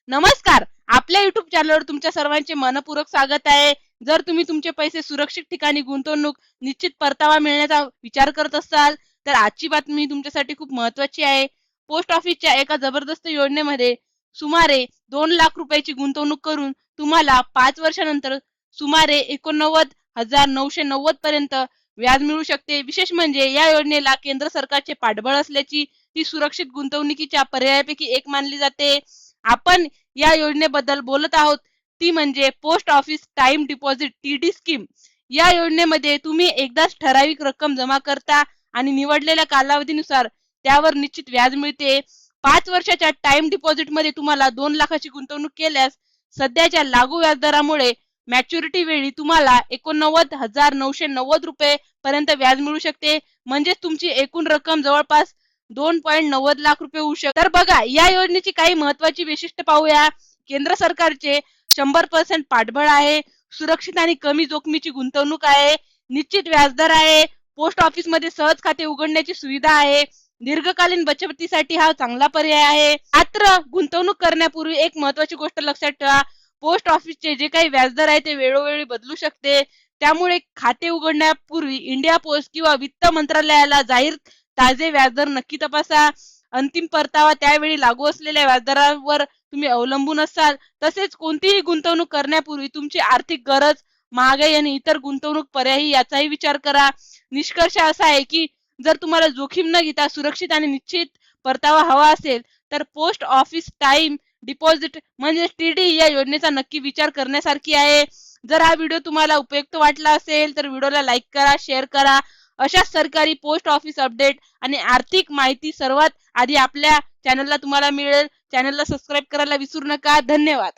नमस्कार. आपल्या YouTube चॅनलवर तुमच्या सर्वांचे मनपूर्वक स्वागत आहे. जर तुम्ही तुमचे पैसे सुरक्षित ठिकाणी गुंतवणूक निश्चित परतावा मिळण्याचा विचार करत असाल तर आजची बातमी तुमच्यासाठी खूप महत्त्वाची आहे. पोस्ट ऑफिसच्या एका जबरदस्त योजनेमध्ये सुमारे 2 लाख रुपयाची गुंतवणूक करून तुम्हाला 5 वर्षानंतर सुमारे 89,990 पर्यंत व्याज मिळू शकते. विशेष म्हणजे या योजनेला केंद्र सरकारचे पाठबळ असल्याची ती सुरक्षित गुंतवणुकीच्या पर्यायापैकी एक मानली जाते. आपण या योजनेबद्दल बोलत आहोत ती म्हणजे post office time deposit TD scheme. या योजनेमध्ये तुम्ही एकदाच ठराविक रक्कम जमा करता आणि निवडलेल्या कालावधीनुसार त्यावर निश्चित व्याज मिळते. 5 वर्षाच्या टाइम डिपॉझिट मध्ये तुम्हाला 2 लाखाची गुंतवणूक केल्यास सध्याच्या लागू व्याजदरामुळे मॅच्युरिटी वेळी तुम्हाला 89,990 रुपये पर्यंत व्याज मिळू शकते. म्हणजे तुमची एकूण रक्कम जवळपास 2.90 लाख रुपये होऊ शकते. तर बघा या योजनेची काही महत्त्वाची वैशिष्ट्ये पाहूया. केंद्र सरकारचे 100% पाठबळ आहे, सुरक्षित आणि कमी जोखमीची गुंतवणूक आहे, निश्चित व्याजदर आहे, पोस्ट ऑफिस मध्ये सहज खाते उघडण्याची सुविधा आहे, दीर्घकालीन बचतीसाठी हा चांगला पर्याय आहे. मात्र गुंतवणूक करण्यापूर्वी एक महत्त्वाची गोष्ट लक्षात ठेवा, पोस्ट ऑफिसचे जे काही व्याजदर आहे ते वेळोवेळी बदलू शकते. त्यामुळे खाते उघडण्यापूर्वी इंडिया पोस्ट किंवा वित्त मंत्रालयाला जाहीर ताजे व्याजदर नक्की तपासा. अंतिम परतावा त्यावेळी लागू असलेल्या व्याजदरावर तुम्ही अवलंबून असाल. तसेच कोणतीही गुंतवणूक करण्यापूर्वी तुमची आर्थिक गरज, महागाई आणि इतर गुंतवणूक पर्याय याचाही विचार करा. निष्कर्ष असा आहे की जर तुम्हाला जोखीम न घेता सुरक्षित आणि निश्चित परतावा हवा असेल तर पोस्ट ऑफिस टाइम डिपॉझिट म्हणजे टीडी या योजनेचा नक्की विचार करण्यासारखी आहे. जर हा व्हिडिओ तुम्हाला उपयुक्त वाटला असेल तर व्हिडिओला लाईक करा, शेअर करा. अशाच सरकारी पोस्ट ऑफिस अपडेट आणि आर्थिक माहिती सर्वात आधी आपल्या चॅनलला तुम्हाला मिळेल. चॅनलला सबस्क्राईब करायला विसरू नका. धन्यवाद.